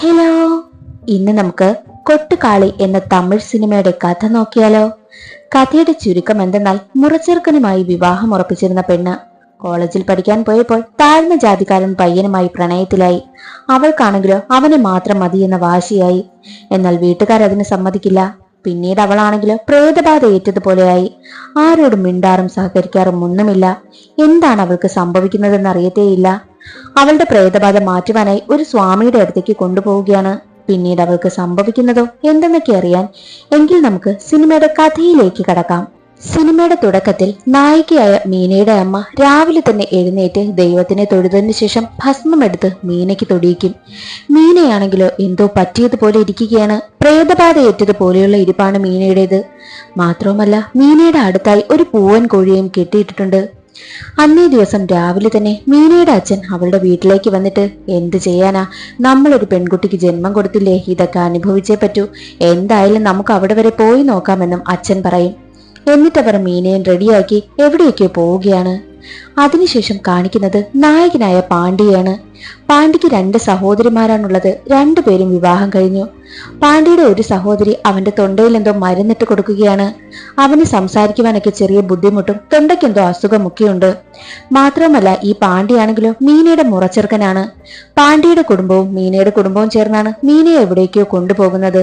Hello, ഇന്ന് നമുക്ക് കൊട്ടുകാളി എന്ന തമിഴ് സിനിമയുടെ കഥ നോക്കിയാലോ. കഥയുടെ ചുരുക്കം എന്തെന്നാൽ, മുറച്ചെറുക്കനുമായി വിവാഹം ഉറപ്പിച്ചിരുന്ന പെണ്ണ് കോളേജിൽ പഠിക്കാൻ പോയപ്പോൾ താഴ്ന്ന ജാതിക്കാരൻ പയ്യനുമായി പ്രണയത്തിലായി. അവൾക്കാണെങ്കിലോ അവനെ മാത്രം മതിയെന്ന വാശിയായി. എന്നാൽ വീട്ടുകാർ അതിന് സമ്മതിക്കില്ല. പിന്നീട് അവളാണെങ്കിലോ പ്രേതബാധ ഏറ്റതുപോലെയായി. ആരോടും മിണ്ടാറും സഹകരിക്കാറും ഒന്നുമില്ല. എന്താണ് അവൾക്ക് സംഭവിക്കുന്നതെന്ന് അറിയത്തേയില്ല. അവളുടെ പ്രേതബാധ മാറ്റുവാനായി ഒരു സ്വാമിയുടെ അടുത്തേക്ക് കൊണ്ടുപോവുകയാണ്. പിന്നീട് അവൾക്ക് സംഭവിക്കുന്നതോ എന്തെന്നൊക്കെ അറിയാൻ എങ്കിൽ നമുക്ക് സിനിമയുടെ കഥയിലേക്ക് കടക്കാം. സിനിമയുടെ തുടക്കത്തിൽ നായികയായ മീനയുടെ അമ്മ രാവിലെ തന്നെ എഴുന്നേറ്റ് ദൈവത്തിനെ തൊഴുതതിനു ശേഷം ഭസ്മമെടുത്ത് മീനയ്ക്ക് തൊടിയിക്കും. മീനയാണെങ്കിലോ എന്തോ പറ്റിയതുപോലെ ഇരിക്കുകയാണ്. പ്രേതബാധ ഏറ്റതുപോലെയുള്ള ഇരിപ്പാണ് മീനയുടേത്. മാത്രവുമല്ല, മീനയുടെ അടുത്തായി ഒരു പൂവൻ കോഴിയും കെട്ടിയിട്ടിട്ടുണ്ട്. അന്നേ ദിവസം രാവിലെ തന്നെ മീനയുടെ അച്ഛൻ അവളുടെ വീട്ടിലേക്ക് വന്നിട്ട്, എന്ത് ചെയ്യാനാ, നമ്മളൊരു പെൺകുട്ടിക്ക് ജന്മം കൊടുത്തില്ലേ, ഇതൊക്കെ അനുഭവിച്ചേ പറ്റൂ, എന്തായാലും നമുക്ക് അവിടെ വരെ പോയി നോക്കാമെന്നും അച്ഛൻ പറയും. എന്നിട്ടവർ മീനയും റെഡിയാക്കി എവിടെയൊക്കെ പോവുകയാണ്. അതിനുശേഷം കാണിക്കുന്നത് നായകനായ പാണ്ഡ്യയാണ്. പാണ്ഡ്യക്ക് 2 സഹോദരിമാരാണുള്ളത്. 2 പേരും വിവാഹം കഴിഞ്ഞു. പാണ്ഡ്യയുടെ ഒരു സഹോദരി അവന്റെ തൊണ്ടയിൽ എന്തോ മരുന്നിട്ട് കൊടുക്കുകയാണ്. അവന് സംസാരിക്കുവാനൊക്കെ ചെറിയ ബുദ്ധിമുട്ടും തൊണ്ടയ്ക്കെന്തോ അസുഖമൊക്കെയുണ്ട്. മാത്രമല്ല, ഈ പാണ്ഡ്യയാണെങ്കിലോ മീനയുടെ മുറച്ചെറുക്കനാണ്. പാണ്ഡ്യയുടെ കുടുംബവും മീനയുടെ കുടുംബവും ചേർന്നാണ് മീനയെ എവിടേക്കോ കൊണ്ടുപോകുന്നത്.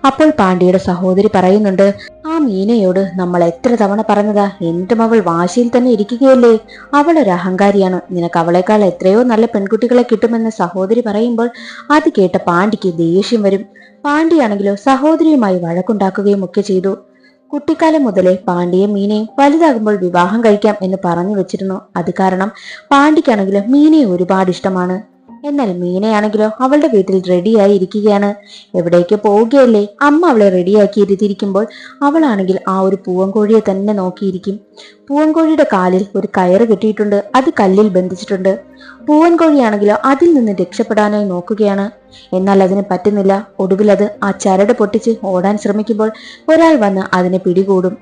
അപ്പോൾ പാണ്ഡ്യയുടെ സഹോദരി പറയുന്നുണ്ട്, ആ മീനയോട് നമ്മൾ എത്ര തവണ പറഞ്ഞതാ, എന്തും അവൾ വാശിയിൽ തന്നെ ഇരിക്കുകയല്ലേ, അവളൊരു അഹങ്കാരിയാണ്, നിനക്ക് അവളെക്കാൾ എത്രയോ നല്ല പെൺകുട്ടികളെ കിട്ടുമെന്ന് സഹോദരി പറയുമ്പോൾ അത് കേട്ട പാണ്ഡ്യക്ക് ദേഷ്യം വരും. പാണ്ഡ്യയാണെങ്കിലോ സഹോദരിയുമായി വഴക്കുണ്ടാക്കുകയും ഒക്കെ ചെയ്തു. കുട്ടിക്കാലം മുതലേ പാണ്ഡ്യയും മീനയും വലുതാകുമ്പോൾ വിവാഹം കഴിക്കാം എന്ന് പറഞ്ഞു വെച്ചിരുന്നു. അത് കാരണം പാണ്ഡ്യക്കാണെങ്കിലോ മീനയെ ഒരുപാട് ഇഷ്ടമാണ്. എന്നാൽ മീനയാണെങ്കിലോ അവളുടെ വീട്ടിൽ റെഡിയായി ഇരിക്കുകയാണ്. എവിടേക്ക് പോവുകയല്ലേ, അമ്മ അവളെ റെഡിയാക്കി ഇരുത്തിയിരിക്കുമ്പോൾ അവളാണെങ്കിൽ ആ ഒരു പൂവൻകോഴിയെ തന്നെ നോക്കിയിരിക്കും. പൂവൻകോഴിയുടെ കാലിൽ ഒരു കയറ് കെട്ടിയിട്ടുണ്ട്. അത് കല്ലിൽ ബന്ധിച്ചിട്ടുണ്ട്. പൂവൻകോഴിയാണെങ്കിലോ അതിൽ നിന്ന് രക്ഷപ്പെടാനായി നോക്കുകയാണ്. എന്നാൽ അതിന് പറ്റുന്നില്ല. ഒടുവിൽ അത് ആ ചരട് പൊട്ടിച്ച് ഓടാൻ ശ്രമിക്കുമ്പോൾ ഒരാൾ വന്ന് അതിനെ പിടികൂടും.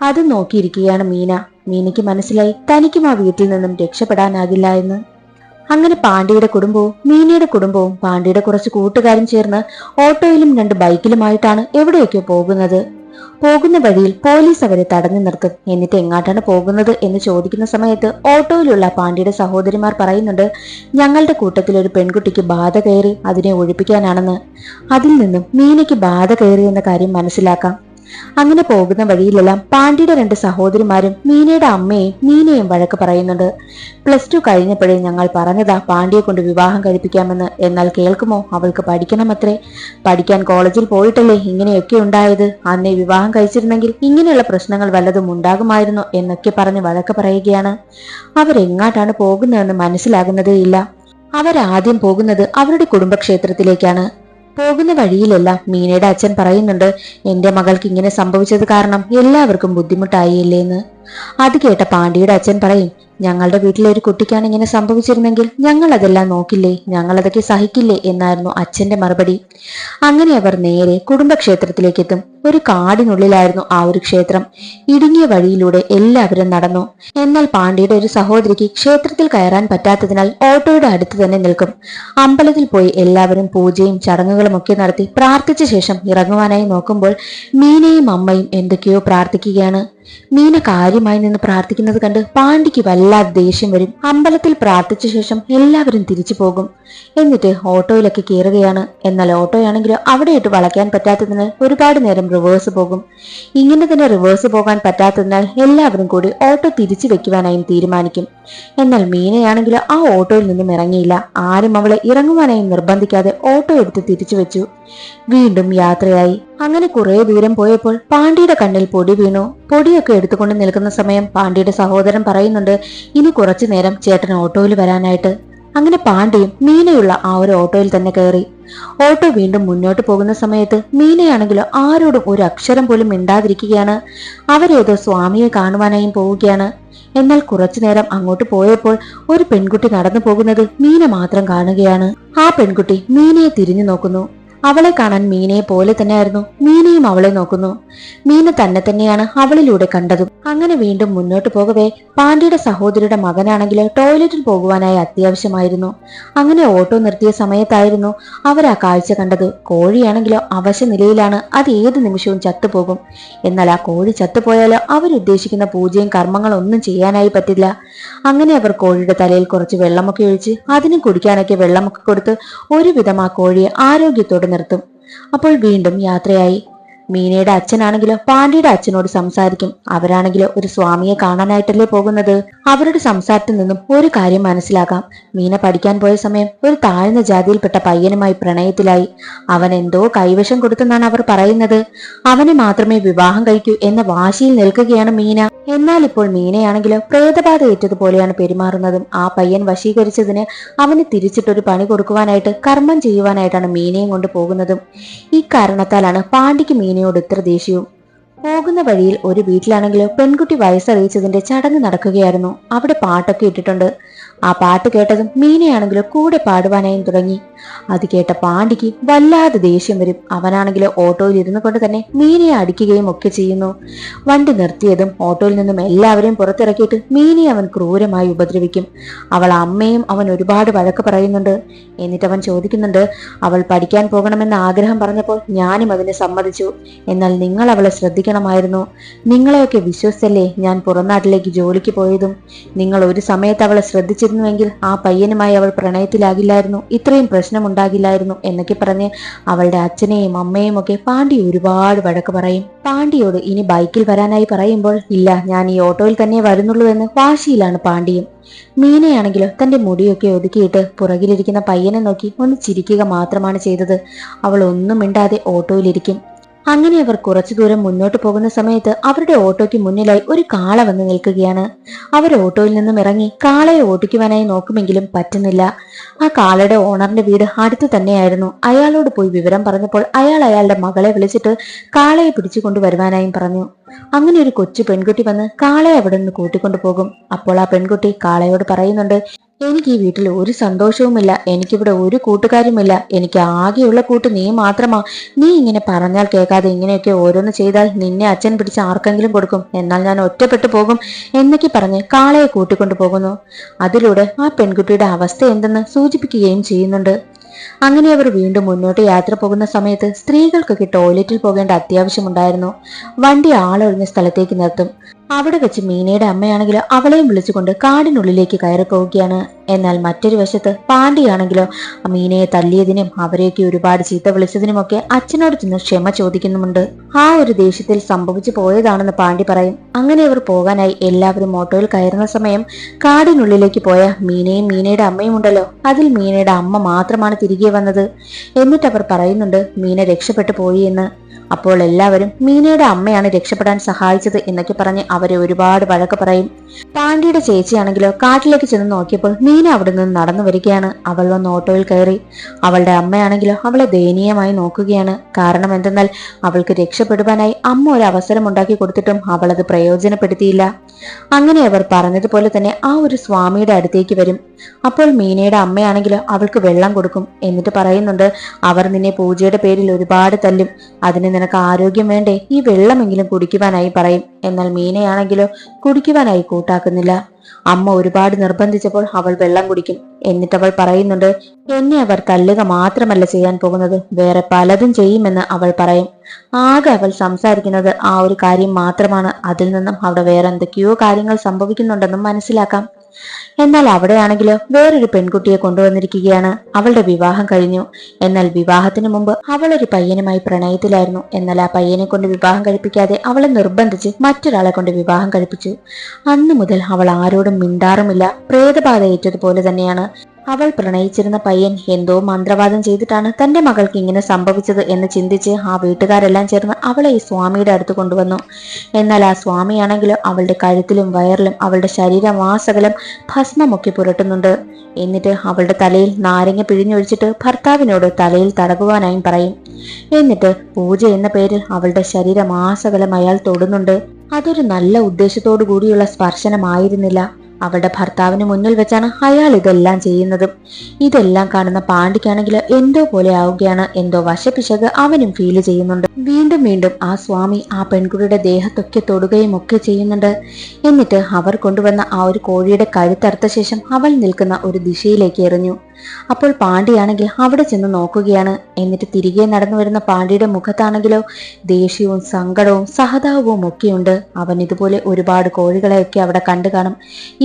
അത് നോക്കിയിരിക്കുകയാണ് മീന. മീനയ്ക്ക് മനസ്സിലായി തനിക്കും ആ വീട്ടിൽ നിന്നും രക്ഷപ്പെടാനാകില്ല എന്ന്. അങ്ങനെ പാണ്ഡ്യയുടെ കുടുംബവും മീനയുടെ കുടുംബവും പാണ്ഡ്യയുടെ കുറച്ച് കൂട്ടുകാരും ചേർന്ന് ഓട്ടോയിലും 2 ബൈക്കിലുമായിട്ടാണ് എവിടെയൊക്കെ പോകുന്നത്. പോകുന്ന വഴിയിൽ പോലീസ് അവരെ തടഞ്ഞു നിർത്തും. എന്നിട്ട് എങ്ങോട്ടാണ് പോകുന്നത് എന്ന് ചോദിക്കുന്ന സമയത്ത് ഓട്ടോയിലുള്ള പാണ്ഡ്യയുടെ സഹോദരിമാർ പറയുന്നുണ്ട്, ഞങ്ങളുടെ കൂട്ടത്തിൽ ഒരു പെൺകുട്ടിക്ക് ബാധ കയറി, അതിനെ ഒഴിപ്പിക്കാനാണെന്ന്. അതിൽ നിന്നും മീനയ്ക്ക് ബാധ കയറി എന്ന കാര്യം മനസ്സിലാക്കാം. അങ്ങനെ പോകുന്ന വഴിയിലെല്ലാം പാണ്ഡ്യയുടെ 2 സഹോദരിമാരും മീനയുടെ അമ്മയും മീനയും വഴക്ക് പറയുന്നുണ്ട്. +2 കഴിഞ്ഞപ്പോഴേ ഞങ്ങൾ പറഞ്ഞതാ പാണ്ഡ്യയെ കൊണ്ട് വിവാഹം കഴിപ്പിക്കാമെന്ന്. എന്നാൽ കേൾക്കുമോ, അവൾക്ക് പഠിക്കണമത്രേ. പഠിക്കാൻ കോളേജിൽ പോയിട്ടല്ലേ ഇങ്ങനെയൊക്കെ ഉണ്ടായത്. അന്നേ വിവാഹം കഴിച്ചിരുന്നെങ്കിൽ ഇങ്ങനെയുള്ള പ്രശ്നങ്ങൾ വല്ലതും ഉണ്ടാകുമായിരുന്നു എന്നൊക്കെ പറഞ്ഞ് വഴക്ക് പറയുകയാണ്. അവരെങ്ങാട്ടാണ് പോകുന്നതെന്ന് മനസ്സിലാകുന്നതേ ഇല്ല. അവരാദ്യം പോകുന്നത് അവരുടെ കുടുംബക്ഷേത്രത്തിലേക്കാണ്. പോകുന്ന വഴിയിലെല്ലാം മീനയുടെ അച്ഛൻ പറയുന്നുണ്ട്, എന്റെ മകൾക്ക് ഇങ്ങനെ സംഭവിച്ചത് കാരണം എല്ലാവർക്കും ബുദ്ധിമുട്ടായില്ലേ എന്ന്. അത് കേട്ട പാണ്ഡ്യയുടെ അച്ഛൻ പറയും, ഞങ്ങളുടെ വീട്ടിലെ ഒരു കുട്ടിക്കാണ് ഇങ്ങനെ സംഭവിച്ചിരുന്നെങ്കിൽ ഞങ്ങൾ അതെല്ലാം നോക്കില്ലേ, ഞങ്ങൾ അതൊക്കെ സഹിക്കില്ലേ എന്നായിരുന്നു അച്ഛന്റെ മറുപടി. അങ്ങനെ അവർ നേരെ കുടുംബക്ഷേത്രത്തിലേക്ക് എത്തും. ഒരു കാടിനുള്ളിലായിരുന്നു ആ ഒരു ക്ഷേത്രം. ഇടുങ്ങിയ വഴിയിലൂടെ എല്ലാവരും നടന്നു. എന്നാൽ പാണ്ഡ്യയുടെ ഒരു സഹോദരിക്ക് ക്ഷേത്രത്തിൽ കയറാൻ പറ്റാത്തതിനാൽ ഓട്ടോയുടെ അടുത്ത് തന്നെ നിൽക്കും. അമ്പലത്തിൽ പോയി എല്ലാവരും പൂജയും ചടങ്ങുകളും ഒക്കെ നടത്തി പ്രാർത്ഥിച്ച ശേഷം ഇറങ്ങുവാനായി നോക്കുമ്പോൾ മീനയും അമ്മയും എന്തൊക്കെയോ പ്രാർത്ഥിക്കുകയാണ്. മീന കാര്യമായി നിന്ന് പ്രാർത്ഥിക്കുന്നത് കണ്ട് പാണ്ഡ്യക്ക് വല്ലാതെ ദേഷ്യം വരും. അമ്പലത്തിൽ പ്രാർത്ഥിച്ച ശേഷം എല്ലാവരും തിരിച്ചു പോകും. എന്നിട്ട് ഓട്ടോയിലൊക്കെ കയറുകയാണ്. എന്നാൽ ഓട്ടോയാണെങ്കിലോ അവിടെ ഇട്ട് വളയ്ക്കാൻ പറ്റാത്തതിനാൽ ഒരുപാട് നേരം റിവേഴ്സ് പോകും. ഇങ്ങനെ തന്നെ റിവേഴ്സ് പോകാൻ പറ്റാത്തതിനാൽ എല്ലാവരും കൂടി ഓട്ടോ തിരിച്ചു വെക്കുവാനായും തീരുമാനിക്കും. എന്നാൽ മീനയാണെങ്കിലോ ആ ഓട്ടോയിൽ നിന്നും ഇറങ്ങിയില്ല. ആരും അവളെ ഇറങ്ങുവാനായും നിർബന്ധിക്കാതെ ഓട്ടോ എടുത്ത് തിരിച്ചു വെച്ചു. വീണ്ടും യാത്രയായി. അങ്ങനെ കുറെ ദൂരം പോയപ്പോൾ പാണ്ഡ്യയുടെ കണ്ണിൽ പൊടി വീണു. പൊടിയൊക്കെ എടുത്തുകൊണ്ട് നിൽക്കുന്ന സമയം പാണ്ഡ്യയുടെ സഹോദരൻ പറയുന്നുണ്ട്, ഇനി കുറച്ചു നേരം ചേട്ടൻ ഓട്ടോയിൽ വരാനായിട്ട്. അങ്ങനെ പാണ്ഡ്യയും മീനയുള്ള ആ ഒരു ഓട്ടോയിൽ തന്നെ കയറി. ഓട്ടോ വീണ്ടും മുന്നോട്ട് പോകുന്ന സമയത്ത് മീനയാണെങ്കിലോ ആരോടും ഒരു അക്ഷരം പോലും മിണ്ടാതിരിക്കുകയാണ്. അവരേതോ സ്വാമിയെ കാണുവാനായും പോവുകയാണ്. എന്നാൽ കുറച്ചു നേരം അങ്ങോട്ട് പോയപ്പോൾ ഒരു പെൺകുട്ടി നടന്നു പോകുന്നത് മീന മാത്രം കാണുകയാണ്. ആ പെൺകുട്ടി മീനയെ തിരിഞ്ഞു നോക്കുന്നു. അവളെ കാണാൻ മീനയെ പോലെ തന്നെയായിരുന്നു മീനയും അവളെ നോക്കുന്നു. മീന തന്നെ തന്നെയാണ് അവളിലൂടെ കണ്ടതും. അങ്ങനെ വീണ്ടും മുന്നോട്ട് പോകവേ പാണ്ഡ്യയുടെ സഹോദരിയുടെ മകനാണെങ്കിൽ ടോയ്ലറ്റിൽ പോകുവാനായി അത്യാവശ്യമായിരുന്നു. അങ്ങനെ ഓട്ടോ നിർത്തിയ സമയത്തായിരുന്നു അവർ ആ കാഴ്ച കണ്ടത്. കോഴിയാണെങ്കിലോ അവശ നിലയിലാണ്, അത് ഏത് നിമിഷവും ചത്തുപോകും. എന്നാൽ ആ കോഴി ചത്തുപോയാലോ അവരുദ്ദേശിക്കുന്ന പൂജയും കർമ്മങ്ങളും ഒന്നും ചെയ്യാനായി പറ്റില്ല. അങ്ങനെ അവർ കോഴിയുടെ തലയിൽ കുറച്ച് വെള്ളമൊക്കെ ഒഴിച്ച് അതിന് കുടിക്കാനൊക്കെ വെള്ളമൊക്കെ കൊടുത്ത് ഒരുവിധം ആ കോഴിയെ ആരോഗ്യത്തോടെ നിർത്തും. അപ്പോൾ വീണ്ടും യാത്രയായി. മീനയുടെ അച്ഛനാണെങ്കിലോ പാണ്ഡ്യയുടെ അച്ഛനോട് സംസാരിക്കും. അവരാണെങ്കിലോ ഒരു സ്വാമിയെ കാണാനായിട്ടല്ലേ പോകുന്നത്. അവരുടെ സംസാരത്തിൽ നിന്നും ഒരു കാര്യം മനസ്സിലാക്കാം. മീന പഠിക്കാൻ പോയ സമയം ഒരു താഴ്ന്ന ജാതിയിൽപ്പെട്ട പയ്യനുമായി പ്രണയത്തിലായി. അവൻ എന്തോ കൈവശം കൊടുത്തെന്നാണ് അവർ പറയുന്നത്. അവനെ മാത്രമേ വിവാഹം കഴിക്കൂ എന്ന വാശിയിൽ നിൽക്കുകയാണ് മീന. എന്നാൽ ഇപ്പോൾ മീനയാണെങ്കിലോ പ്രേതബാധ ഏറ്റതുപോലെയാണ് പെരുമാറുന്നതും. ആ പയ്യൻ വശീകരിച്ചതിന് അവന് തിരിച്ചിട്ടൊരു പണി കൊടുക്കുവാനായിട്ട് കർമ്മം ചെയ്യുവാനായിട്ടാണ് മീനയും കൊണ്ട് പോകുന്നതും. ഈ കാരണത്താലാണ് പാണ്ഡ്യയ്ക്ക് മീനയോട് ഇത്ര ദേഷ്യവും. പോകുന്ന വഴിയിൽ ഒരു വീട്ടിലാണെങ്കിലോ പെൺകുട്ടി വയസ്സറിയിച്ചതിന്റെ ചടങ്ങ് നടക്കുകയായിരുന്നു. അവിടെ പാട്ടൊക്കെ ഇട്ടിട്ടുണ്ട്. ആ പാട്ട് കേട്ടതും മീനയാണെങ്കിലോ കൂടെ പാടുവാനായും തുടങ്ങി. അത് കേട്ട പാണ്ഡ്യയ്ക്ക് വല്ലാതെ ദേഷ്യം വരും. അവനാണെങ്കിലോ ഓട്ടോയിൽ ഇരുന്നു കൊണ്ട് തന്നെ മീനയെ അടിക്കുകയും ഒക്കെ ചെയ്യുന്നു. വണ്ടി നിർത്തിയതും ഓട്ടോയിൽ നിന്നും എല്ലാവരെയും പുറത്തിറക്കിയിട്ട് മീനയെ അവൻ ക്രൂരമായി ഉപദ്രവിക്കും. അവൾ അമ്മയും അവൻ ഒരുപാട് വഴക്ക് പറയുന്നുണ്ട്. എന്നിട്ട് അവൻ ചോദിക്കുന്നുണ്ട്, അവൾ പഠിക്കാൻ പോകണമെന്ന ആഗ്രഹം പറഞ്ഞപ്പോൾ ഞാനും അതിന് സമ്മതിച്ചു. എന്നാൽ നിങ്ങൾ അവളെ ശ്രദ്ധിക്കണമായിരുന്നു. നിങ്ങളെയൊക്കെ വിശ്വസിച്ചല്ലേ ഞാൻ പുറംനാട്ടിലേക്ക് ജോലിക്ക് പോയതും. നിങ്ങൾ ഒരു സമയത്ത് അവളെ ശ്രദ്ധിച്ചിരുന്നുവെങ്കിൽ ആ പയ്യനുമായി അവൾ പ്രണയത്തിലാകില്ലായിരുന്നു, ഇത്രയും പ്രശ്നമുണ്ടാകില്ലായിരുന്നു എന്നൊക്കെ പറഞ്ഞ് അവളുടെ അച്ഛനെയും അമ്മയും ഒക്കെ പാണ്ഡ്യ ഒരുപാട് വഴക്ക് പറയും. പാണ്ഡ്യയോട് ഇനി ബൈക്കിൽ വരാനായി പറയുമ്പോൾ ഇല്ല, ഞാൻ ഈ ഓട്ടോയിൽ തന്നെ വരുന്നുള്ളൂ എന്ന് വാശിയിലാണ് പാണ്ഡ്യയും. മീനയാണെങ്കിലോ തന്റെ മുടിയൊക്കെ ഒതുക്കിയിട്ട് പുറകിലിരിക്കുന്ന പയ്യനെ നോക്കി ഒന്ന് ചിരിക്കുക മാത്രമാണ് ചെയ്തത്. അവൾ ഒന്നും മിണ്ടാതെ ഓട്ടോയിലിരിക്കും. അങ്ങനെ അവർ കുറച്ചു ദൂരം മുന്നോട്ട് പോകുന്ന സമയത്ത് അവരുടെ ഓട്ടോയ്ക്ക് മുന്നിലായി ഒരു കാള വന്ന് നിൽക്കുകയാണ്. അവർ ഓട്ടോയിൽ നിന്നും ഇറങ്ങി കാളയെ ഓടിക്കുവാനായി നോക്കുമെങ്കിലും പറ്റുന്നില്ല. ആ കാളയുടെ ഓണറിന്റെ വീട് അടുത്ത് തന്നെയായിരുന്നു. അയാളോട് പോയി വിവരം പറഞ്ഞപ്പോൾ അയാൾ അയാളുടെ മകളെ വിളിച്ചിട്ട് കാളയെ പിടിച്ചു കൊണ്ടുവരുവാനായും പറഞ്ഞു. അങ്ങനെ ഒരു കൊച്ചു പെൺകുട്ടി വന്ന് കാളയെ അവിടെ നിന്ന് കൂട്ടിക്കൊണ്ടു പോകും. അപ്പോൾ ആ പെൺകുട്ടി കാളയോട് പറയുന്നുണ്ട്, എനിക്ക് ഈ വീട്ടിൽ ഒരു സന്തോഷവുമില്ല, എനിക്കിവിടെ ഒരു കൂട്ടുകാരുമില്ല, എനിക്ക് ആകെയുള്ള കൂട്ട് നീ മാത്രമാ. നീ ഇങ്ങനെ പറഞ്ഞാൽ കേൾക്കാതെ ഇങ്ങനെയൊക്കെ ഓരോന്ന് ചെയ്താൽ നിന്നെ അച്ഛൻ പിടിച്ച് ആർക്കെങ്കിലും കൊടുക്കും, എന്നാൽ ഞാൻ ഒറ്റപ്പെട്ടു പോകും എന്നൊക്കെ പറഞ്ഞ് കാളയെ കൂട്ടിക്കൊണ്ടു പോകുന്നു. അതിലൂടെ ആ പെൺകുട്ടിയുടെ അവസ്ഥ എന്തെന്ന് സൂചിപ്പിക്കുകയും ചെയ്യുന്നുണ്ട്. അങ്ങനെ അവർ വീണ്ടും മുന്നോട്ട് യാത്ര പോകുന്ന സമയത്ത് സ്ത്രീകൾക്കൊക്കെ ടോയ്ലറ്റിൽ പോകേണ്ട അത്യാവശ്യമുണ്ടായിരുന്നു. വണ്ടി ആളൊഴിഞ്ഞ സ്ഥലത്തേക്ക് നിർത്തും. അവിടെ വെച്ച് മീനയുടെ അമ്മയാണെങ്കിലോ അവളെയും വിളിച്ചുകൊണ്ട് കാടിനുള്ളിലേക്ക് കയറി പോവുകയാണ്. എന്നാൽ മറ്റൊരു വശത്ത് പാണ്ഡ്യയാണെങ്കിലോ മീനയെ തല്ലിയതിനും അവരെയൊക്കെ ഒരുപാട് ചീത്ത വിളിച്ചതിനുമൊക്കെ അച്ഛനോട് ചെന്ന് ക്ഷമ ചോദിക്കുന്നുമുണ്ട്. ആ ഒരു ദേഷ്യത്തിൽ സംഭവിച്ചു പോയതാണെന്ന് പാണ്ഡ്യ പറയും. അങ്ങനെ അവർ പോകാനായി എല്ലാവരും ഓട്ടോയിൽ കയറുന്ന സമയം കാടിനുള്ളിലേക്ക് പോയ മീനയും മീനയുടെ അമ്മയും ഉണ്ടല്ലോ, അതിൽ മീനയുടെ അമ്മ മാത്രമാണ് തിരികെ വന്നത്. എന്നിട്ട് അവർ പറയുന്നുണ്ട് മീന രക്ഷപ്പെട്ടു പോയി എന്ന്. അപ്പോൾ എല്ലാവരും മീനയുടെ അമ്മയാണ് രക്ഷപ്പെടാൻ സഹായിച്ചത് എന്നൊക്കെ പറഞ്ഞ് അവരെ ഒരുപാട് വഴക്ക് പറയും. പാണ്ഡ്യയുടെ ചേച്ചിയാണെങ്കിലോ കാട്ടിലേക്ക് ചെന്ന് നോക്കിയപ്പോൾ മീന അവിടെ നിന്ന് നടന്നു വരികയാണ്. അവൾ വന്ന് ഓട്ടോയിൽ കയറി. അവളുടെ അമ്മയാണെങ്കിലോ അവളെ ദയനീയമായി നോക്കുകയാണ്. കാരണം എന്തെന്നാൽ അവൾക്ക് രക്ഷപ്പെടുവാനായി അമ്മ ഒരു അവസരം ഉണ്ടാക്കി കൊടുത്തിട്ടും അവളത് പ്രയോജനപ്പെടുത്തിയില്ല. അങ്ങനെ അവർ പറഞ്ഞതുപോലെ തന്നെ ആ ഒരു സ്വാമിയുടെ അടുത്തേക്ക് വരും. അപ്പോൾ മീനയുടെ അമ്മയാണെങ്കിലോ അവൾക്ക് വെള്ളം കൊടുക്കും. എന്നിട്ട് പറയുന്നുണ്ട്, അവർ നിന്നെ പൂജയുടെ പേരിൽ ഒരുപാട് തല്ലും, അതിന് നിനക്ക് ആരോഗ്യം വേണ്ടേ, ഈ വെള്ളമെങ്കിലും കുടിക്കുവാനായി പറയും. എന്നാൽ മീനയാണെങ്കിലോ കുടിക്കുവാനായി കൂട്ടാക്കുന്നില്ല. അമ്മ ഒരുപാട് നിർബന്ധിച്ചപ്പോൾ അവൾ വെള്ളം കുടിക്കും. എന്നിട്ട് അവൾ പറയുന്നുണ്ട്, എന്നെ അവർ തല്ലുക മാത്രമല്ല ചെയ്യാൻ പോകുന്നത്, വേറെ പലതും ചെയ്യുമെന്ന് അവൾ പറയും. ആകെ അവൾ സംസാരിക്കുന്നത് ആ ഒരു കാര്യം മാത്രമാണ്. അതിൽ നിന്നും അവിടെ വേറെ എന്തൊക്കെയോ കാര്യങ്ങൾ സംഭവിക്കുന്നുണ്ടെന്നും മനസ്സിലാക്കാം. എന്നാൽ അവിടെയാണെങ്കിലോ വേറൊരു പെൺകുട്ടിയെ കൊണ്ടുവന്നിരിക്കുകയാണ്. അവളുടെ വിവാഹം കഴിഞ്ഞു. എന്നാൽ വിവാഹത്തിന് മുമ്പ് അവൾ ഒരു പയ്യനുമായി പ്രണയത്തിലായിരുന്നു. എന്നാൽ ആ പയ്യനെ കൊണ്ട് വിവാഹം കഴിപ്പിക്കാതെ അവളെ നിർബന്ധിച്ച് മറ്റൊരാളെ കൊണ്ട് വിവാഹം കഴിപ്പിച്ചു. അന്നു മുതൽ അവൾ ആരോടും മിണ്ടാറുമില്ല. പ്രേതബാധ ഏറ്റതുപോലെ തന്നെയാണ്. അവൾ പ്രണയിച്ചിരുന്ന പയ്യൻ എന്തോ മന്ത്രവാദം ചെയ്തിട്ടാണ് തന്റെ മകൾക്ക് ഇങ്ങനെ സംഭവിച്ചത് എന്ന് ചിന്തിച്ച് ആ വീട്ടുകാരെല്ലാം ചേർന്ന് അവളെ ഈ സ്വാമിയുടെ അടുത്ത് കൊണ്ടുവന്നു. എന്നാൽ ആ സ്വാമിയാണെങ്കിലും അവളുടെ കഴുത്തിലും വയറിലും അവളുടെ ശരീരമാസകലം ഭസ്മമൊക്കെ പുരട്ടുന്നുണ്ട്. എന്നിട്ട് അവളുടെ തലയിൽ നാരങ്ങ പിഴിഞ്ഞൊഴിച്ചിട്ട് ഭർത്താവിനോട് തലയിൽ തടകുവാനായും പറയും. എന്നിട്ട് പൂജ എന്ന പേരിൽ അവളുടെ ശരീരമാസകലം അയാൾ തൊടുന്നുണ്ട്. അതൊരു നല്ല ഉദ്ദേശത്തോടു കൂടിയുള്ള സ്പർശനമായിരുന്നില്ല. അവളുടെ ഭർത്താവിന് മുന്നിൽ വെച്ചാണ് അയാൾ ഇതെല്ലാം ചെയ്യുന്നത്. ഇതെല്ലാം കാണുന്ന പാണ്ഡിക്കാണെങ്കിൽ എന്തോ പോലെ ആവുകയാണ്. എന്തോ വശപിശക് അവനും ഫീൽ ചെയ്യുന്നുണ്ട്. വീണ്ടും വീണ്ടും ആ സ്വാമി ആ പെൺകുട്ടിയുടെ ദേഹത്തൊക്കെ തൊടുകയും ഒക്കെ ചെയ്യുന്നുണ്ട്. എന്നിട്ട് അവർ കൊണ്ടുവന്ന ആ ഒരു കോഴിയുടെ കഴുത്തറുത്ത ശേഷം അവൾ നിൽക്കുന്ന ഒരു ദിശയിലേക്ക് എറിഞ്ഞു. അപ്പോൾ പാണ്ഡിയാണെങ്കിൽ അവിടെ ചെന്ന് നോക്കുകയാണ്. എന്നിട്ട് തിരികെ നടന്നു വരുന്ന പാണ്ഡിയുടെ മുഖത്താണെങ്കിലോ ദേഷ്യവും സങ്കടവും സഹതാപവും ഒക്കെയുണ്ട്. അവൻ ഇതുപോലെ ഒരുപാട് കോഴികളെയൊക്കെ അവിടെ കണ്ടു കാണും.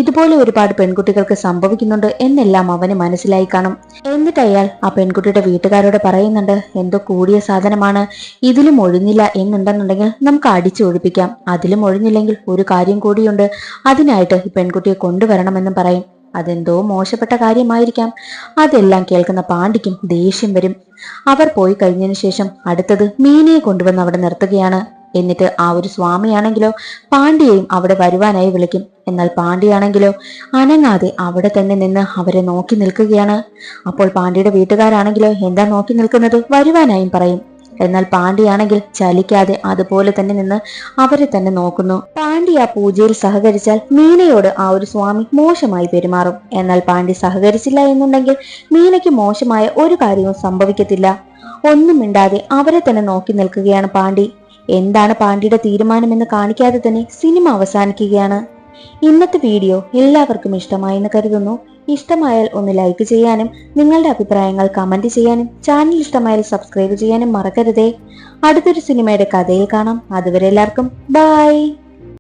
ഇതുപോലെ ഒരുപാട് പെൺകുട്ടികൾക്ക് സംഭവിക്കുന്നുണ്ട് എന്നെല്ലാം അവന് മനസ്സിലായി കാണും. എന്നിട്ട് അയാൾ ആ പെൺകുട്ടിയുടെ വീട്ടുകാരോട് പറയുന്നുണ്ട്, എന്തോ കൂടിയ സാധനമാണ്, ഇതിലും ഒഴിഞ്ഞില്ല എന്നുണ്ടെന്നുണ്ടെങ്കിൽ നമുക്ക് അടിച്ചൊഴിപ്പിക്കാം. അതിലും ഒഴിഞ്ഞില്ലെങ്കിൽ ഒരു കാര്യം കൂടിയുണ്ട്, അതിനായിട്ട് ഈ പെൺകുട്ടിയെ കൊണ്ടുവരണമെന്നും പറയും. അതെന്തോ മോശപ്പെട്ട കാര്യമായിരിക്കാം. അതെല്ലാം കേൾക്കുന്ന പാണ്ഡിക്കും ദേഷ്യം വരും. അവർ പോയി കഴിഞ്ഞതിന് ശേഷം അടുത്തത് മീനയെ കൊണ്ടുവന്ന് അവിടെ നിർത്തുകയാണ്. എന്നിട്ട് ആ ഒരു സ്വാമിയാണെങ്കിലോ പാണ്ഡിയെയും അവിടെ വരുവാനായി വിളിക്കും. എന്നാൽ പാണ്ഡിയാണെങ്കിലോ അനങ്ങാതെ അവിടെ തന്നെ നിന്ന് അവരെ നോക്കി നിൽക്കുകയാണ്. അപ്പോൾ പാണ്ഡിയുടെ വീട്ടുകാരാണെങ്കിലോ എന്താ നോക്കി നിൽക്കുന്നത്, വരുവാനായും പറയും. എന്നാൽ പാണ്ഡിയാണെങ്കിൽ ചലിക്കാതെ അതുപോലെ തന്നെ നിന്ന് അവരെ തന്നെ നോക്കുന്നു. പാണ്ഡി ആ പൂജയിൽ സഹകരിച്ചാൽ മീനയോട് ആ ഒരു സ്വാമി മോശമായി പെരുമാറും. എന്നാൽ പാണ്ഡി സഹകരിച്ചില്ല എന്നുണ്ടെങ്കിൽ മീനയ്ക്ക് മോശമായ ഒരു കാര്യവും സംഭവിക്കത്തില്ല. ഒന്നും മിണ്ടാതെ അവരെ തന്നെ നോക്കി നിൽക്കുകയാണ് പാണ്ഡി. എന്താണ് പാണ്ഡിയുടെ തീരുമാനമെന്ന് കാണിക്കാതെ തന്നെ സിനിമ അവസാനിക്കുകയാണ്. ഇന്നത്തെ വീഡിയോ എല്ലാവർക്കും ഇഷ്ടമായെന്ന് കരുതുന്നു. ഇഷ്ടമായാൽ ഒന്ന് ലൈക്ക് ചെയ്യാനും നിങ്ങളുടെ അഭിപ്രായങ്ങൾ കമന്റ് ചെയ്യാനും ചാനൽ ഇഷ്ടമായാൽ സബ്സ്ക്രൈബ് ചെയ്യാനും മറക്കരുതേ. അടുത്തൊരു സിനിമയുടെ കഥയിൽ കാണാം. അതുവരെ എല്ലാവർക്കും ബൈ.